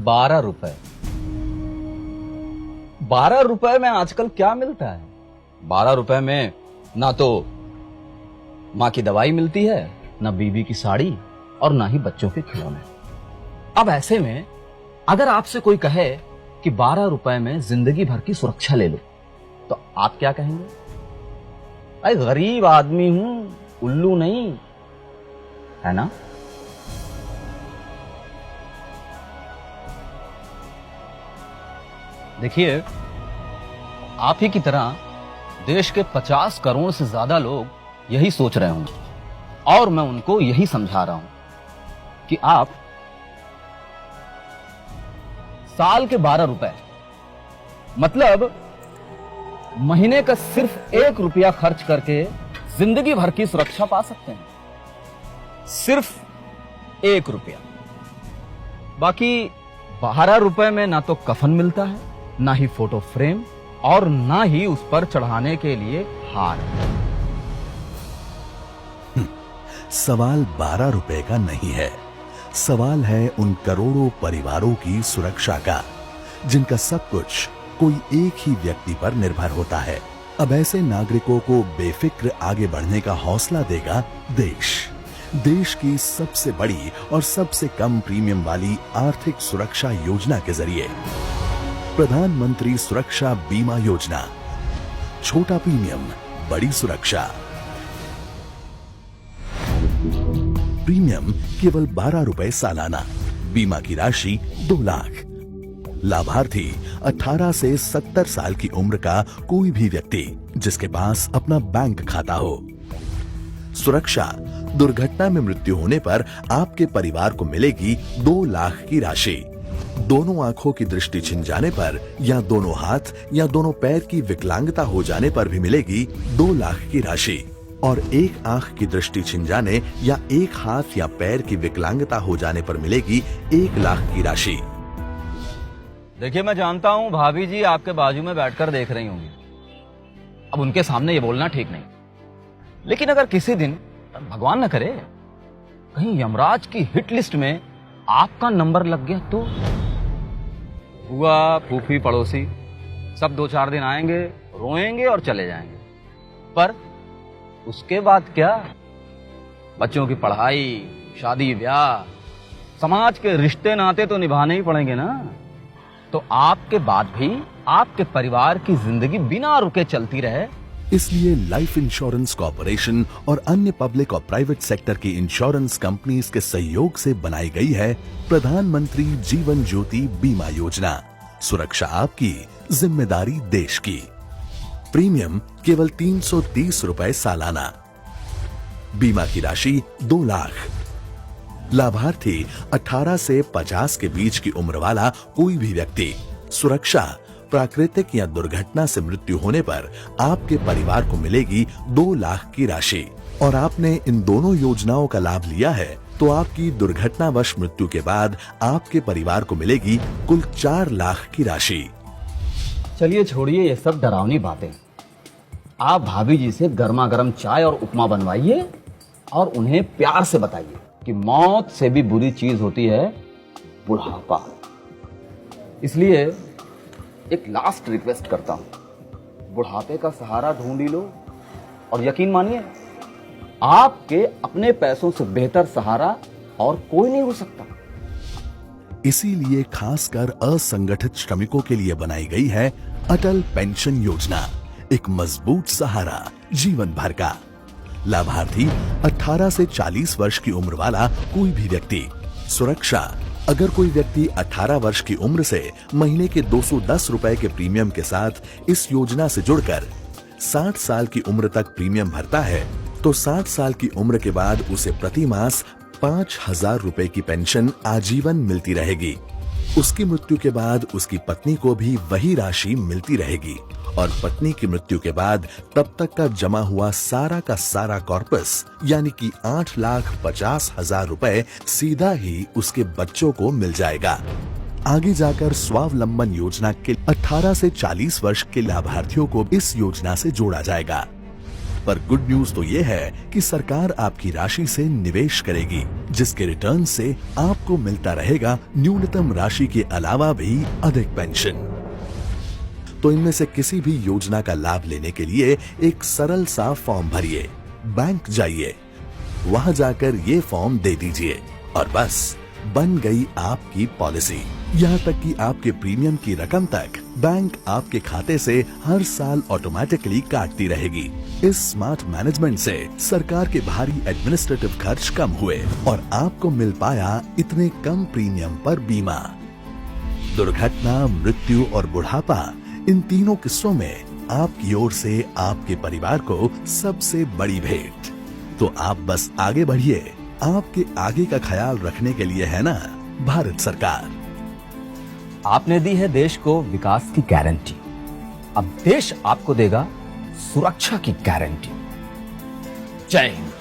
12 रुपए। 12 रुपए में आजकल क्या मिलता है? 12 रुपए में ना तो माँ की दवाई मिलती है, ना बीवी की साड़ी और ना ही बच्चों के खिलौने। अब ऐसे में अगर आपसे कोई कहे कि 12 रुपए में जिंदगी भर की सुरक्षा ले लो, तो आप क्या कहेंगे? अरे गरीब आदमी हूं, उल्लू नहीं, है ना? देखिए, आप ही की तरह देश के 50 करोड़ से ज्यादा लोग यही सोच रहे होंगे, और मैं उनको यही समझा रहा हूं कि आप साल के 12 रुपए, मतलब महीने का सिर्फ 1 रुपया खर्च करके जिंदगी भर की सुरक्षा पा सकते हैं। सिर्फ 1 रुपया। बाकी 12 रुपए में ना तो कफन मिलता है, ना ही फोटो फ्रेम, और ना ही उस पर चढ़ाने के लिए हार। सवाल 12 रुपए का नहीं है, सवाल है उन करोड़ों परिवारों की सुरक्षा का जिनका सब कुछ कोई एक ही व्यक्ति पर निर्भर होता है। अब ऐसे नागरिकों को बेफिक्र आगे बढ़ने का हौसला देगा देश की सबसे बड़ी और सबसे कम प्रीमियम वाली आर्थिक सुरक्षा योजना के जरिए। प्रधानमंत्री सुरक्षा बीमा योजना। छोटा प्रीमियम, बड़ी सुरक्षा। प्रीमियम केवल 12 रुपए सालाना। बीमा की राशि 2 लाख। लाभार्थी 18 से 70 साल की उम्र का कोई भी व्यक्ति जिसके पास अपना बैंक खाता हो। सुरक्षा, दुर्घटना में मृत्यु होने पर आपके परिवार को मिलेगी 2 लाख की राशि। दोनों आंखों की दृष्टि छिन जाने पर या दोनों हाथ या दोनों पैर की विकलांगता हो जाने पर भी मिलेगी 2 लाख की राशि। और एक आंख की दृष्टि छिन जाने या एक हाथ या पैर की विकलांगता हो जाने पर मिलेगी 1 लाख की राशि। देखिए, मैं जानता हूं भाभी जी आपके बाजू में बैठकर देख रही होंगी। अब उनके सामने ये बोलना ठीक नहीं, लेकिन अगर किसी दिन भगवान न करे कहीं यमराज की हिट लिस्ट में आपका नंबर लग गया तो? हुआ, फूफी, पड़ोसी सब 2-4 दिन आएंगे, रोएंगे और चले जाएंगे, पर उसके बाद क्या? बच्चों की पढ़ाई, शादी, ब्याह, समाज के रिश्ते नाते तो निभाने ही पड़ेंगे ना। तो आपके बाद भी आपके परिवार की जिंदगी बिना रुके चलती रहे। इसलिए लाइफ इंश्योरेंस कॉर्पोरेशन और अन्य पब्लिक और प्राइवेट सेक्टर की इंश्योरेंस कंपनीज के सहयोग से बनाई गई है प्रधानमंत्री जीवन ज्योति बीमा योजना। सुरक्षा आपकी, जिम्मेदारी देश की। प्रीमियम केवल 330 रुपए सालाना। बीमा की राशि 2 लाख। लाभार्थी 18 से 50 के बीच की उम्र वाला कोई भी व्यक्ति। सुरक्षा, प्राकृतिक या दुर्घटना से मृत्यु होने पर आपके परिवार को मिलेगी 2 लाख की राशि। और आपने इन दोनों योजनाओं का लाभ लिया है तो आपकी दुर्घटनावश मृत्यु के बाद आपके परिवार को मिलेगी कुल 4 लाख की राशि। चलिए छोड़िए ये सब डरावनी बातें। आप भाभी जी से गर्मा गर्म चाय और उपमा बनवाइए और उन्हें प्यार से बताइए कि मौत से भी बुरी चीज होती है बुढ़ापा। इसलिए एक लास्ट रिक्वेस्ट करता हूं, बुढ़ापे का सहारा ढूंढ ही लो, और यकीन मानिए आपके अपने पैसों से बेहतर सहारा और कोई नहीं हो सकता। इसीलिए खासकर असंगठित श्रमिकों के लिए बनाई गई है अटल पेंशन योजना, एक मजबूत सहारा जीवन भर का। लाभार्थी 18 से 40 वर्ष की उम्र वाला कोई भी व्यक्ति। सुरक्षा, अगर कोई व्यक्ति 18 वर्ष की उम्र से महीने के 210 रुपए के प्रीमियम के साथ इस योजना से जुड़कर 60 साल की उम्र तक प्रीमियम भरता है तो 60 साल की उम्र के बाद उसे प्रति मास 5,000 रुपए की पेंशन आजीवन मिलती रहेगी। उसकी मृत्यु के बाद उसकी पत्नी को भी वही राशि मिलती रहेगी और पत्नी की मृत्यु के बाद तब तक का जमा हुआ सारा का सारा कॉर्पस यानी कि 8,50,000 रुपए सीधा ही उसके बच्चों को मिल जाएगा। आगे जाकर स्वावलंबन योजना के 18 से 40 वर्ष के लाभार्थियों को इस योजना से जोड़ा जाएगा। पर गुड न्यूज तो ये है कि सरकार आपकी राशि से निवेश करेगी, जिसके रिटर्न से आपको मिलता रहेगा न्यूनतम राशि के अलावा भी अधिक पेंशन। तो इनमें से किसी भी योजना का लाभ लेने के लिए एक सरल सा फॉर्म भरिए, बैंक जाइए, वहां जाकर ये फॉर्म दे दीजिए और बस बन गई आपकी पॉलिसी। यहाँ तक कि आपके प्रीमियम की रकम तक बैंक आपके खाते से हर साल ऑटोमेटिकली काटती रहेगी। इस स्मार्ट मैनेजमेंट से सरकार के भारी एडमिनिस्ट्रेटिव खर्च कम हुए और आपको मिल पाया इतने कम प्रीमियम पर बीमा। दुर्घटना, मृत्यु और बुढ़ापा, इन तीनों किस्सों में आपकी ओर से आपके परिवार को सबसे बड़ी भेंट। तो आप बस आगे बढ़िए, आपके आगे का ख्याल रखने के लिए है ना भारत सरकार। आपने दी है देश को विकास की गारंटी, अब देश आपको देगा सुरक्षा की गारंटी। जय हिंद।